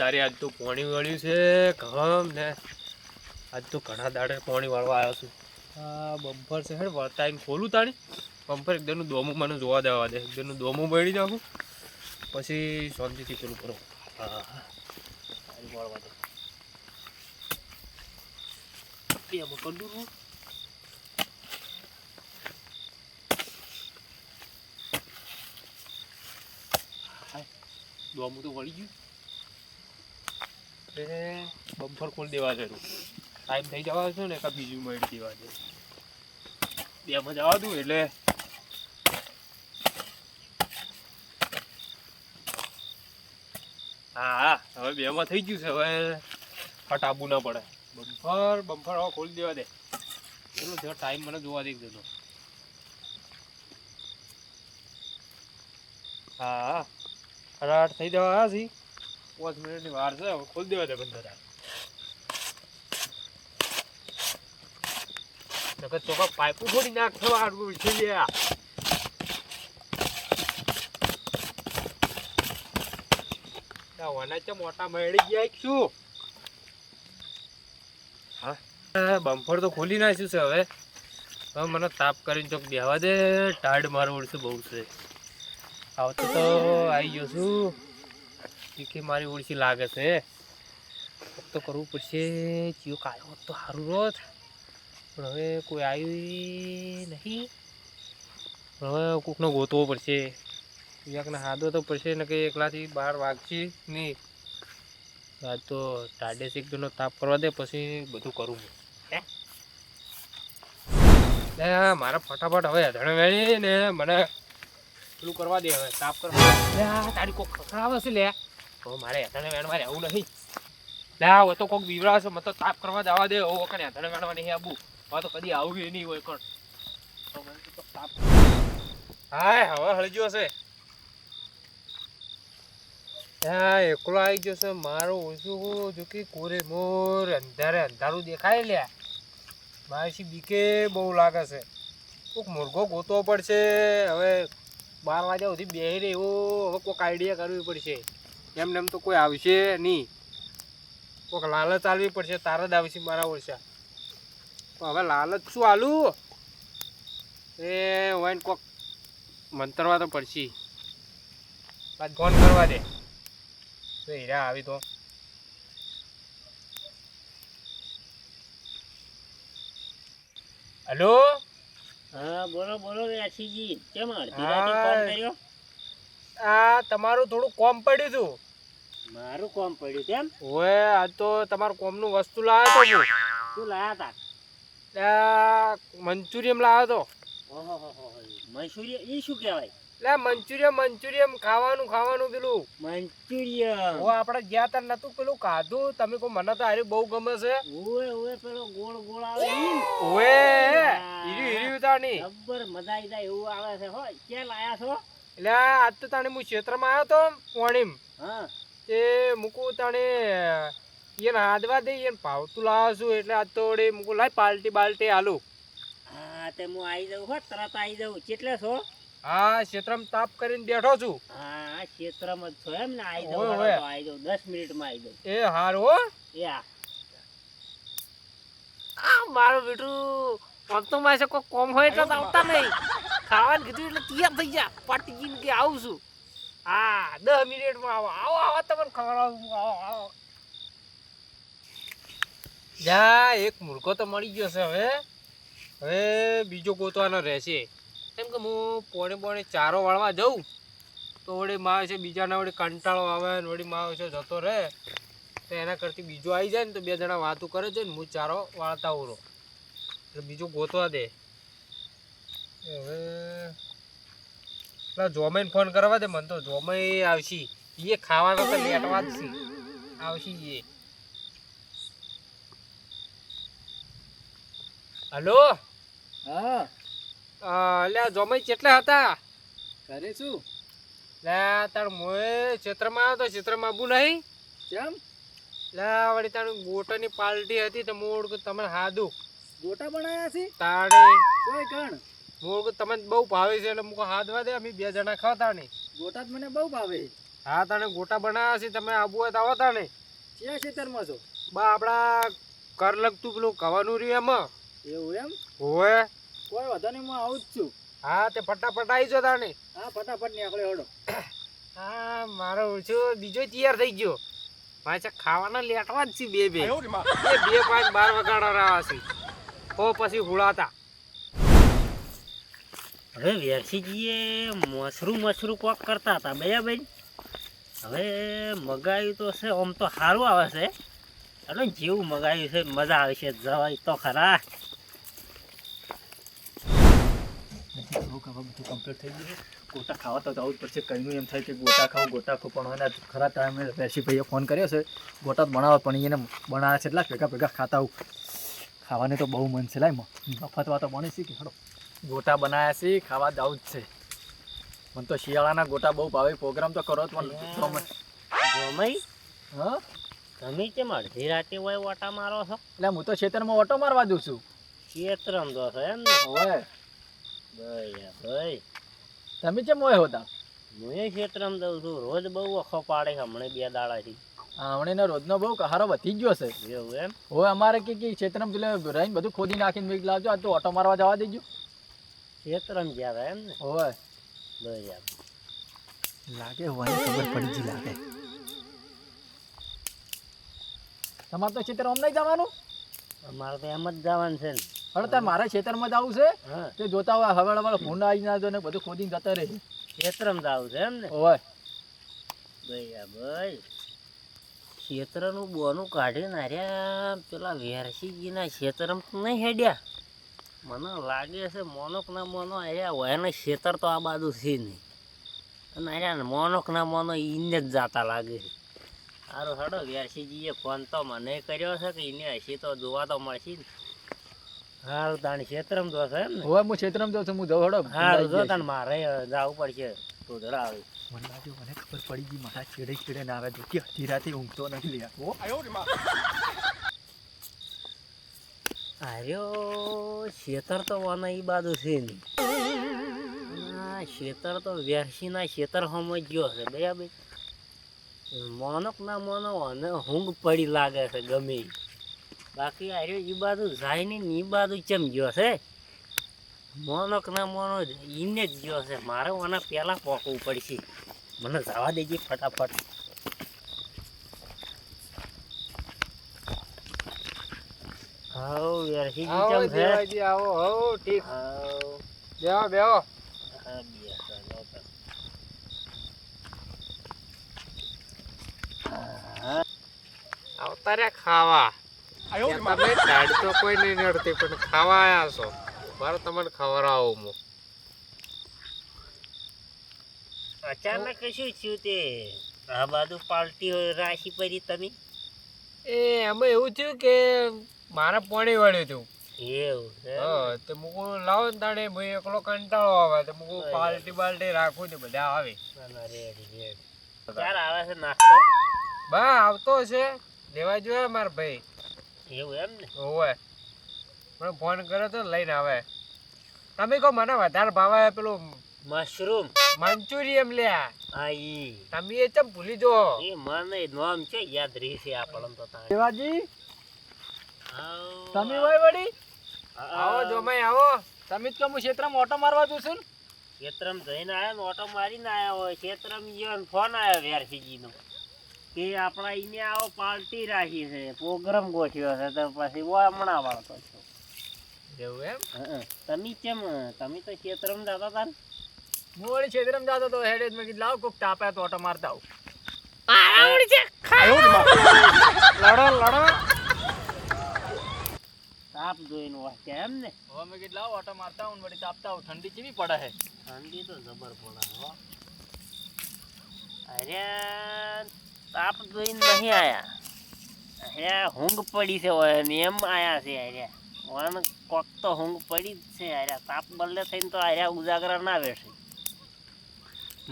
તારી આજ તો પાણી વળ્યું છે ઘમ ને આજ તો ઘણા દાડે પાણી વાળવા આવ્યો છું આ બમ્પર છે હેડ વળતાઈને ખોલું તાણી બમ્પર એકદમનું દોમું મને જોવા દેવા દે એકદમનું દોમું બળી નાખું પછી શાંતિથી પેલું કરો હા તારી વાળવા દે એમાં કંડું દોમું તો વળી ગયું બમ્પર ખોલી દેવા જરૂર ટાઈમ થઈ જવા છે ને કાં બીજું મળી દેવા છે બેમાં જવા દઉં એટલે હા હવે બેમાં થઈ ગયું છે હવે ફટાબું ના પડે બમ્પર હવે ખોલી દેવા દે એટલો જો ટાઈમ મને જોવા દે જતો હા ખરાટ થઈ જવા હા છી 5 મિનિટની વાર છે હવે ખોલી દેવા દે બંધ નકર ચોખા પાઇપો થોડી નાખવા આડવું છે લ્યા વના મોટા મળી ગયા શું હા બમ્પર તો ખોલી નાખ્યું છે હવે હવે મને તાપ કરીને ચોક બેહવા દે ટાઢ મારું ઓળશું બહુ છે આવતો તો આવી ગયો છું કે મારી ઓળશી લાગે છે તો કરવું પડશે ચિયો કાયો તો સારું રોત પણ હવે કોઈ આવ્યું નહીં હવે કોકનો ગોતવો પડશે એકને હાદો તો પડશે ને કે એકલાથી બહાર વાગશે નહીં આજ તો ટાઢે એકદમનો તાપ કરવા દે પછી બધું કરું મારા ફટાફટ હવે અધણે વેળી ને મને પેલું કરવા દે હવે તાપ કરવા તારી કોક ખખડાવે છે લે તો મારે અધણે વેણવા રહેવું નહીં લે હવે તો કોક બીવડા છે મને તો તાપ કરવા જવા દે ઓ કને અધણે વેણવા નહીં આવું હવે તો કદી આવું નહીં હોય કોણ તાપ હા હવે હળજો હશે હા એકલો આવી ગયો છે મારો ઓછું જો કે કોરે મોર અંધારે અંધારું દેખાય લ્યા મારી બીકે બહુ લાગે છે કોઈક મુર્ગો ગોતવો પડશે હવે 12 વાગ્યા સુધી બેહી રહે એવો હવે કોઈક આઈડિયા કરવી પડશે એમને એમ તો કોઈ આવશે નહીં કોઈક લાલચ આલવી પડશે તાર જ આવશે મારા ઓળશા હવે લાલચ શું આલું એ હોય ને કોઈક મંતરવા તો પડશે બાદ ફોન કરવા દે તો હીરા આવી તો હેલો હા બોલો બોલો આશીજી કેમ અડધી રાતે ફોન કર્યો આ તમારું થોડું કોમ પડ્યું હતું મારું કોમ પડ્યું કેમ ઓએ આ તો તમારું કોમનું વસ્તુ લાવ્યો તો હું શું લાયા તા મંચુરિયમ લાવ્યો તો ઓહો મંચુરિયમ ઈ શું કહેવાય લે મંચુરિયમ ખાવાનું પેલું મંચુરિયમ ઓ આપણે ગયા તા નતું પેલું ખાધું તમે કો મને તો આરે બહુ ગમે છે ઓએ પેલો ગોળ ગોળ આવે ઈ ઓએ હીરી તાણી જબ્બર મજા આવી જાય એવું આવે છે હો કે લાયા છો એટલે આજ તો તાણી હું ક્ષેત્રમાં આવ્યો તો પોણીમ હા એ મુકુ તાણી એને હાદવા દે એને ભાવતું લાવ છું એટલે આજ તો ઓડે મુકુ લાય પાલટી આલુ હા તે હું આવી જાઉં હો તરત આવી જાઉં કેટલે છો હા ક્ષેત્રમાં તાપ કરીને બેઠો છું હા ક્ષેત્રમાં જ છો એમ ને આવી જાઉં 10 મિનિટમાં આવી જાઉં એ હારું હો યા આ મારું બેટું આમ તો માસે કોઈ કોમ હોય એટલે આવતા નહીં ખાવાનું કીધું એટલે તૈયાર થઈ જા પાટી કે આવું છું હા 10 મિનિટમાં આવો તમને ખવડાવું આવો જા એક મુર્ગો તો મળી ગયો છે હવે બીજો ગોતવાનો રહેશે કેમ કે હું પોણે ચારો વાળવા જાઉં તો વળી માવે છે બીજાના વળી કંટાળો આવે ને વળી માવે છે જતો રહે તો એના કરતી બીજો આવી જાય ને તો 2 જણા વાતું કરે છે ને હું ચારો વાળતા ઉરો એટલે બીજું ગોતવા દે હવે પેલા જોમાઈને ફોન કરવા દે મને તો જોમાઈ આવશી એ ખાવાનો તો લેટવા જ છે આવશી એ હલો હા લે જોમાઈ કેટલા હતા કરે શું લે તાર મોએ ક્ષેત્રમાં આવ્યો તો ક્ષેત્રમાં આવું નહીં કેમ લે વળી તારું ગોટાની પાર્ટી હતી તો મૂળ તમે હાદું ગોટા બનાયા છે તાળી કોઈ કણ મૂળ તમને બહુ ભાવે છે એટલે મૂકો હાદવા દે અમે 2 જણા ખાતા નહીં ગોટા મને બહુ ભાવે હા તને ગોટા બનાવ્યા છે, તમે આબુ હોય તો આવો તાને. ક્યાં ખેતરમાં છો? બા આપડા કર લગતું પેલું કવાનું રહ્યું એમાં. એવું એમ? હોય કોઈ વાંધો નહીં, હું આવું જ છું. હા તે ફટાફટ આવી જો તાને. હા ફટાફટ નીકળે હડો. હા મારો ઓછો બીજો તૈયાર થઈ ગયો. પાછા ખાવાના લેટવા જ છે બે 5-12 વગાડવા છે. ઓ પછી હુળાતા. હવે વેરસીજીએ મશરૂમ કોક કરતા હતા બરાબર. હવે મગાવ્યું તો છે, આમ તો સારું આવે છે. એટલે જેવું મગાવ્યું છે મજા આવે છે, જવાય તો ખરા. બધું કમ્પ્લીટ થઈ ગયું. ગોટા ખાવા તો જવું જ પડશે. કઈનું એમ થાય કે ગોટા ખાવું પણ એને ખરા ટાઈમે રેસીભાઈએ ફોન કર્યો છે. ગોટા જ બનાવવા, પણ એને બનાવ્યા છે એટલા ભેગા ખાતા આવું. ખાવાની તો બહુ મન છે. લાય મફતવા તો બની છે કે હડો. ગોટા બનાવ્યા છે, ખાવા જવું જ છે. મને તો શિયાળાના ગોટા બહુ ભાવે. પ્રોગ્રામ તો કરો જ પણ જોમઈ હા તમે કેમ અડધી રાતે હોય ઓટા મારો છો? એટલે હું તો ખેતરમાં ઓટો મારવા દઉં છું. ખેતરમ દો છો એમ ને? હોય ભાઈ તમે કેમ હોય હોતા? હું એ ખેતરમ દઉં છું. રોજ બહુ વખો પાડે હમણાં 2 દાડાથી. હમણાં રોજનો બહુ કહારો વધી ગયો છે. એવું એમ? હોય અમારે કે ખેતરમાં પેલા રહીને બધું ખોદી નાખીને વેગ લાવજો. આ તો ઓટો મારવા જવા દેજો. ખેતરમ ગયા એમ ને? હોય બરાબર. લાગે હોય ખબર પડી ગઈ લાગે. તમારે તો ખેતર આમ નહીં જવાનું? અમારે તો એમ જ જવાનું છે ને. હવે તાર મારા ખેતરમાં જવું છે. હા તે જોતા હોય હવાળ ફોન આવી ના જો ને બધું ખોદીને જતા રહે. ખેતરમ જવું છે એમ ને? હોય બરાબર. ખેતરનું બોનું કાઢીને હાર્યા પેલા વેરસીજીના ખેતરમ તો નહીં હેડ્યા. મને લાગે છે મોનોક ના મોનો હાર્યા હોય ને. ખેતર તો આ બાજુ છે નહીં, અને હાર્યા મોનોક ના મોનો ઈને જ જાતા લાગે છે. સારું હાડો, વેરસીજીએ ફોન તો મને કર્યો છે કે એને હસી તો જોવા તો મળશે ને. સારું તાણ ખેતરમ જો છે એમ ને? હોય હું ખેતરમાં જાઉં છું. હું જઉં હડો. સારું જો તાણ મારે જવું પડશે. ઢોધડા આવે મને લાગ્યું મને ખબર પડી ગઈ. મારા ચેડે ના આવે. જોકે અડધી રાતે ઊંઘતો નથી લ્યા. આર્યો ખેતર તો વાના ઈ બાજુ છે નહીં. ખેતર તો વેરસીના ખેતર સમજ્યો છે બરાબર. મોનક ના મોનો અને ઊંઘ પડી લાગે છે ગમે ઈ. બાકી આર્યો ઈ બાજુ જાય ને ઈ બાજુ ચમ ગયો છે. મોનક ના મોનો ઈને જ ગયો છે. મારે આના પહેલા પોકવું પડશે. મને જવા દેજે ફટાફટ. હાઉ વેરસીજી આવો ચમ છે? દેવાજી આવો. હો ઠીક. હાઉ. બેહો બેહો. હા બેસો તો. આવતા રે ખાવા. તમે દાઢ તો કોઈ નહીં નડતી પણ ખાવા આયા છો. મારે તમને ખવડાવું હું. અચાનક શું થયું તે આ બાજુ પાલટી રાશી પડી તમે? એ એમાં એવું થયું કે મારે પાણી વળ્યું હતું. એવું છે એમ? હા તે મૂકું લાવો ને તાણે હું એકલો કંટાળો આવે તો મૂકું પાલટી બાલટી રાખું ને બધા આવે. ના ના રેડી રેડી. ક્યારે આવે છે નાસ્તો? બા આવતો છે લેવા જોઈએ મારા ભાઈ. એવું એમ ને? ઓવે મને ફોન કર્યો તો લઈને આવે. તમે કહો મને વધારે ભાવે પેલું મશરૂમ મંચુરિયમ લ્યા. હા ઈ તમે એ ચમ ભૂલી જો. એ મને નામ છે યાદ રહી છે આપણને તો તારે. દેવાજી હાઉ. તમે હોય વળી? આવો જોમાઈ આવો. તમે જ કહો હું ક્ષેત્રમાં ઓટો મારવા જઉં છું ને. ખેતરમ જઈને આવ્યો ને ઓટો મારીને આવ્યો હોય. ખેતરમ ગયો ને ફોન આવ્યો વેરસીજીનો કે આપણા અહીંયા આવો પાર્ટી રાખી છે, પ્રોગ્રામ ગોઠવ્યો છે. તો પછી હમણાં વાળતો છો. એવું એમ? તમે કેમ? તમે તો ખેતરમ જતા હતા ને? હું વળી ક્ષેત્રમાં જતો તો હેડે જ મેં કીધું લાવ કોક તાપ્યા તો ઓટો મારતા આવું. લડો લડો. તાપ જોઈને વાંચ્યા એમ ને? હવે મેં કીધું લાવ ઓટો મારતા આવું ને વળી તાપતા આવું. ઠંડી કેવી પડે છે. ઠંડી તો જબર પડે હો. અરે તાપ જોઈને નહીં આયા. અરે ઊંઘ પડી છે હોય ને એમ આયા છે. અરે ઓને કોક તો ઊંઘ પડી જ છે. અરે તાપ બદલે થઈને તો અરે ઉજાગરા ના બેસે.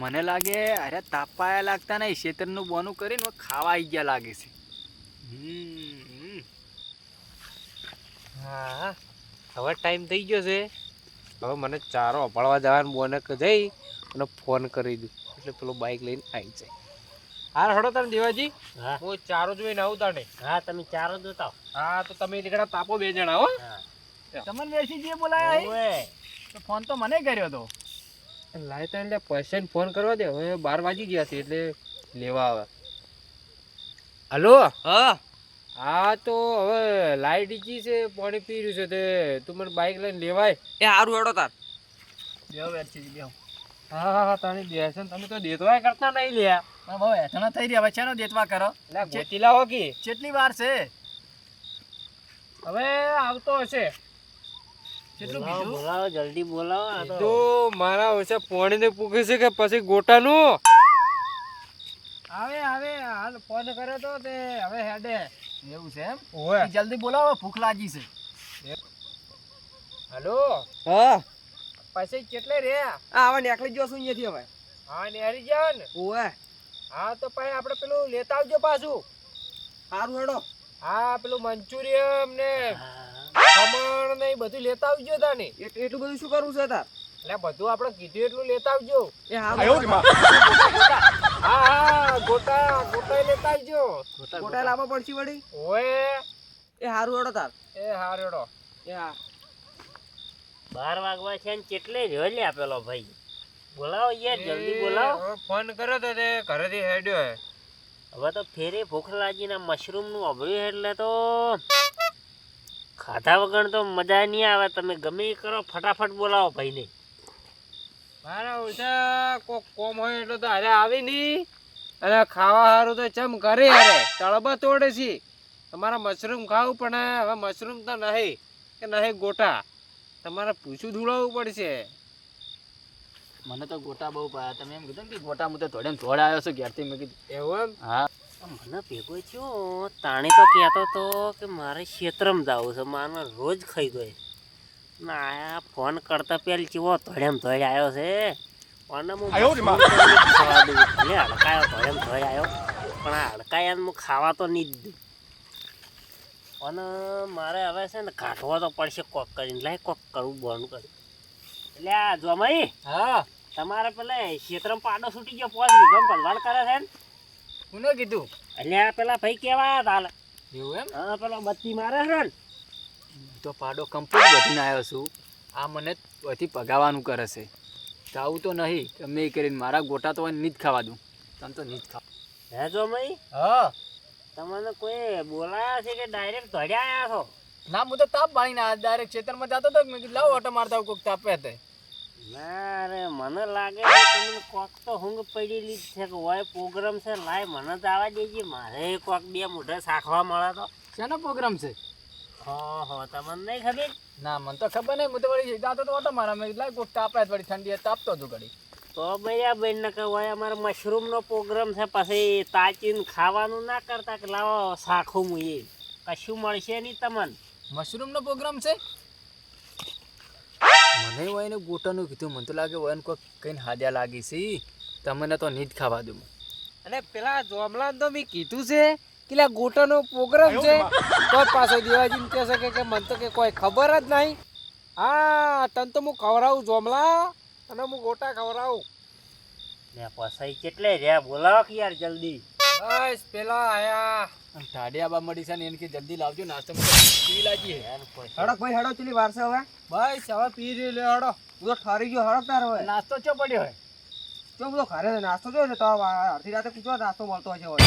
મને લાગે અરે તાપાયા લાગતા નહીં. ક્ષેત્રનું બોનું કરીને ખાવા આવી ગયા લાગે છે. હા હવે ટાઈમ થઈ ગયો છે. હવે મને ચારો અપાડવા જવાનું બોને જઈ અને ફોન કરી દઉં એટલે પેલો બાઇક લઈને આવી જાય. હાર હડો તમે દેવાજી, હા હું ચારો જોઈને આવું તાણે. હા તમે ચારો જોતા હા તો તમે નીકળ્યા તાપો 2 જણા હો. હા તમને વેસી જે બોલાયા હે? ઓવે તો ફોન તો મને કર્યો તો. લાય તો એટલે પૈસાને ફોન કરવા દે, હવે 12 વાગી ગયા છે એટલે લેવા આવે. હલો. હા હા તો હવે લાઈટ જી છે, પાણી પી રહ્યું છે, તે તું મને બાઈક લઈને લેવાય. એ હારું હેડો તાર. બેહો વેસી બેહો. હા હા હા તારી બેસે ને તમે તો દેતવાય કરતા નહીં લ્યા. પણ બહુ હેઠણા થઈ રહ્યા, હવે શેનો દેતવા કરો? એટલે ગોતી લાવો કે કેટલી વાર છે? હવે આવતો હશે. કેટલું બોલાવો કીધું? બોલાવો જલ્દી બોલાવો આ તો તો મારા ઓછા પાણીને પૂછે છે કે પછી ગોટાનું આવે આવે હાલ ફોન કર્યો તો તે હવે હેડે. એવું છે એમ? ઓવે. જલ્દી બોલાવો, ભૂખ લાગી છે. હલો હા પછી કેટલે રે? આ આવા નેકળી ગયો છું અહીંયાથી હવે. હા નેહરી જાવ ને. ઓવે હા તો પછી આપણે પેલું લેતા આવજો પાછું. હારું હેડો. હા પેલું મંચુરિયમ ને હા. ખમણ ને એ બધું લેતા આવજો તાને. એટલું બધું શું કરવું છે તાર? એટલે બધું આપણે કીધું એટલું લેતા આવજો. એ હારું હા હા ગોટા લેતા આવજો. ગોટા લાવવા પડશે વળી. ઓએ એ હારું હેડો તાર. એ હારેડો. એ હા 12 વાગવા છે ને કેટલે રહ્યો લ્યા પેલો ભાઈ, બોલાવો યાર જલ્દી બોલાવો. હવે ફોન કર્યો તો તે ઘરેથી હેડ્યો હે. હવે તો ફેરે ભૂખ લાગીને મશરૂમ નું અભળ્યું એટલે તો ખાધા વગર તો મજા નહીં આવે. તમે ગમે એ કરો, ફટાફટ બોલાવો ભાઈને. મારા ઓછા કોક કોમ હોય એટલે તો હારે આવી નહીં, અને ખાવા સારું તો ચમ કરે હારે તળબા તોડે છે. તમારા મશરૂમ ખાવું પણ હવે મશરૂમ તો નહીં કે નહીં ગોટા, તમારે પૂછું ધૂળાવવું પડશે. મને તો ગોટા બહુ પાયા. તમે એમ કીધું ને કે ગોટા હું તો થોડે થોડા આવ્યો છું ઘેરથી. મેં કીધું એવું એમ? હા મને ભેગો થયો તાણે તો કહેતો તો કે મારે ક્ષેત્રમાં જવું છે, મારે રોજ ખાઈ દો. ના આયા ફોન કરતા પહેલી ચીવો ધોળેમ ધોળે આવ્યો છે. અને હું ખાવા દઉં ભલે હડકાયો ધોળેમ ધોળે આવ્યો, પણ આ હડકાયા હું ખાવા તો નહીં જ દઉં. અને મારે હવે છે ને કાઢવો તો પડશે કોક કરીને. લાય કોક કરવું બોનું કર્યું. એટલે આ જોમાઈ હા તમારે પેલા ક્ષેત્રમાં પાડો છૂટી ગયો, 5 વીઘામાં ભલવાડ કરે છે ને. કોને કીધું? એટલે આ પેલા ભાઈ કેવા હતા હાલ? એવું એમ? હા પેલો બત્તી મારે છે ને. તો પાડો કમ્પ્લીટ વધીને આવ્યો છું. આ મને બધી પગાવાનું કરે છે. જાવું તો નહીં ગમે એ કરીને, મારા ગોટા તો નહીં જ ખાવા દઉં. તમે તો નહીં જ ખાવ. હે જોમાઈ હા તમને કોઈ બોલાયા છે કે ડાયરેક્ટ ધડ્યા આવ્યા છો? ના, હું તો તાપ પાણીને ડાયરેક્ટ ખેતરમાં જતો હતો. મેં કીધું લાવો ઓટો મારતા કોઈક તાપે હતા. ના રે મને લાગે છે તમને કોક તો ઊંઘ પડેલી જ છે કે હોય પ્રોગ્રામ છે. લાય મને તો આવવા દેજે, મારે કોક 2 મોઢા શાખવા મળે તો. શેનો પ્રોગ્રામ છે? હો તમને નહીં ખબર? ના મને તો ખબર નહીં. હું તો વળી જાતો તો ઓટો મારા. મેં કીધું કોઈક તાપે વળી ઠંડી તાપતો હતું ઘડી. તો ભાઈ આ બેન ને કહે હોય અમારે મશરૂમનો પ્રોગ્રામ છે, પછી તાચીને ખાવાનું ના કરતા કે લાવો શાખું હું એ કશું મળશે નહીં તમને. મશરૂમનો પ્રોગ્રામ છે? મને હોય ને ગોટાનું કીધું. મને તો લાગે હોય ને કોઈ કઈ હાદ્યા લાગી છે. તમને તો નહીં જ ખાવા દઉં. અને પેલા જોમલાને તો મેં કીધું છે કે લા ગોટાનો પ્રોગ્રામ છે, તો પાછો દેવાજીને કહે છે કે મને તો કે કોઈ ખબર જ નહીં. હા તને તો હું ખવડાવું જોમલા, અને હું ગોટા ખવડાવું. ને પછી કેટલે રહ્યા બોલાવો કે યાર જલ્દી. બસ પેલા આયા. ટાઢિયા બા મળી છે ને એને કે જલ્દી લાવજો. નાસ્તો પીવી લાગી છે. હેડો ભાઈ હેડો ચલી વાર છે હવે. બસ હવે પી રહ્યો લે હડો. હું તો ઠરી ગયો હેડો તાર હવે. નાસ્તો ચો પડ્યો હોય? તો બધો ઘરે નાસ્તો જોયો છે તો અડધી રાતે પૂછો નાસ્તો મળતો હોય છે હવે.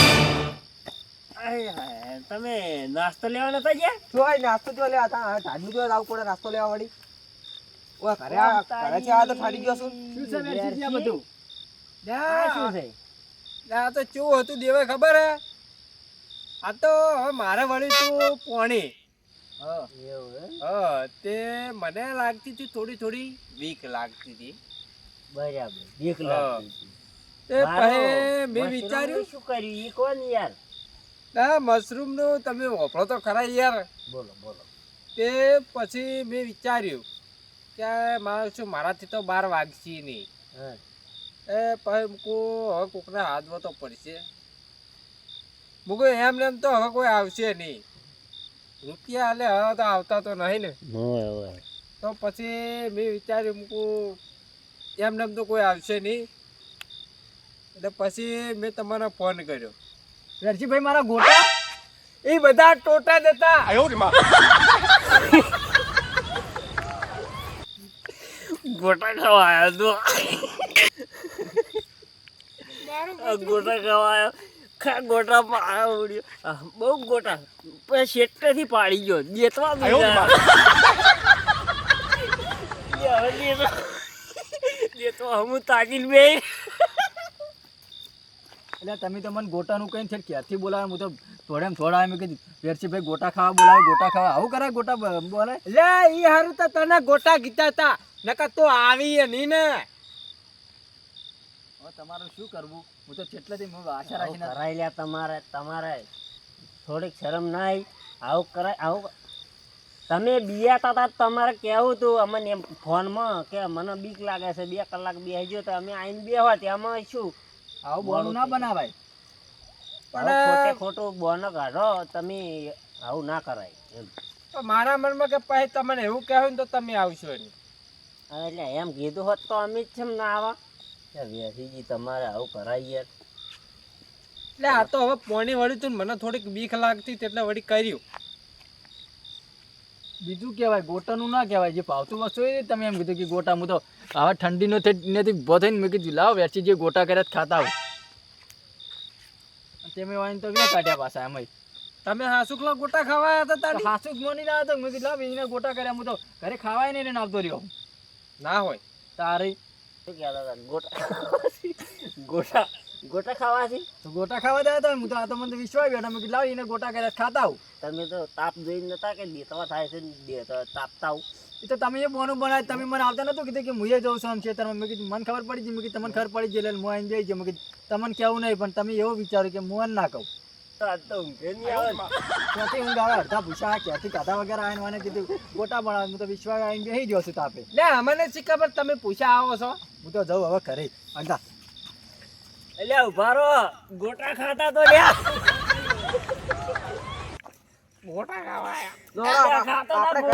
તમે નાસ્તો લેવા નતા ગયા? જોય નાસ્તો જો લે આ ઢાડનું જો લાવ પડે નાસ્તો લેવા વળી. ઓય ઘરે છે આ તો ઠરી ગયો છું. શું છે વેરસી આ બધું? આ શું છે? આ તો કેવું હતું દેવાય ખબર હે? આ તો હવે મારે વળી તું પોણી. હા એવું એમ? હા તે મને લાગતી હતી થોડી વીક લાગતી હતી. બરાબર બીક હા. લાગતી હતી. તે મારો પછી મેં મશરૂમનું વિચાર્યું શું કર્યું ઈ કોણ યાર? ના મશરૂમ નું તમે વાપરો તો ખરા યાર. બોલો બોલો. તે પછી મેં વિચાર્યું કે મારાથી તો 12 વાગશે નહીં. હા. એ પછી મૂકું હવે કોકને હાથવો તો પડશે. મૂકું એમ તો હવે કોઈ આવશે નહીં. રૂપિયા હાલે હવે તો આવતા તો નહીં ને. હોય હોય. તો પછી મેં વિચાર્યું મૂકું એમ તો કોઈ આવશે નહીં. એટલે પછી મેં તમારે ફોન કર્યો. વેરશીભાઈ મારા ગોટા એ બધા ટોટા જ હતા. ગોટા ખાવા આવ્યો તો ગોટા ખાવા આવ્યો ગોટા આવ્યો બહુ ગોટા પછી શેઠેથી પાડી ગયો દેતવા દેતવા હું તાકીને બે એટલે તમે તો મને ગોટાનું કઈ છે ક્યારથી બોલાવે હું તો થોડા એમ કે વેરશીભાઈ ગોટા ખાવા બોલાવે ગોટા ખાવા આવું કરે ગોટા બોલે લે ઈ હારું તો તને ગોટા કીધા તા નકર તો આવી નહીં ને. હવે તમારું શું કરવું હું તો કેટલેથી હું આશા રાખીને કરાઈ લ્યા તમારે થોડીક શરમ નહીં આવું કરાય આવું તમે બિયાતા હતા તમારે કહેવું હતું અમને એમ ફોનમાં કે મને બીક લાગે છે 2 કલાક બેસી ગયો તો અમે આવીને બેહવા ત્યાંમાં શું આવું બોલું ના બનાવાય. પણ ખોટું બોનો કાઢો તમે આવું ના કરાય એમ. તો મારા મનમાં કે પછી તમને એવું કહેવું ને તો તમે આવશો નહીં. એટલે એમ કીધું હોત તો અમે જ કેમ ના આવા વેસીજી તમારે આવું કરાય યાર. એટલે આ તો હવે પોણી વળ્યું તું ને મને થોડીક બીક લાગતી એટલે વળી કર્યું. બીજું કહેવાય ગોટાનું ના કહેવાય જે ભાવતું વસ્તુ હોય તમે એમ કીધું કે ગોટા હું તો હવે ઠંડીનો નથી ઉભો થઈને મેં કીધું લાવ વેચી જે ગોટા કર્યા જ ખાતા આવું તમે વાઈને તો વ્યા કાઢ્યા પાછા એમ તમે હાસુકલા ગોટા ખાવા આવ્યા હતા તારી? હાસુક મોની ના હતો મેં કીધું લાવ એને ગોટા કર્યા હું તો ઘરે ખાવાય નહીં ને આવતો રહ્યો ના હોય તારી શું કહેતા હતા ગોટા ગોટા ખાવાથી તો ગોટા ખાવા જાય તો હું તો આ તો મને વિશ્વાસ બેઠા મેં કીધું લાવ એને ગોટા કર્યા જ ખાતા આવું તમે તો તાપ જોઈ નતા કે દેતવા થાય છે તાપતા આવું એ તો તમે એ બોનું બનાવે તમે મને આવતા નતું કીધું કે હું એ જઉં છું આમ ખેતરમાં મેં કીધું મને ખબર પડી ગઈ મેં કીધું તમને ખબર પડી ગઈ એટલે હું આવીને જઈ ગયો મેં કીધું તમને કહેવું નહીં પણ તમે એવું વિચાર્યું કે હું ના કહું આજ તો ઊંઘે નહીં આવે ત્યાંથી ઊંઘ આવે અડધા ભૂસા ક્યાંથી કાઢા વગેરે આવીને મને કીધું ગોટા બનાવે હું તો વિશ્વાસ આવીને બેસી ગયો છું તાપે લે અમને શી ખબર તમે પૂછા આવો છો. હું તો જઉં હવે ઘરે અડધા એટલે ઉભા રહો ગોટા ખાતા તો લ્યા ગોટા ખાવા ગોટા ખાતા આપણે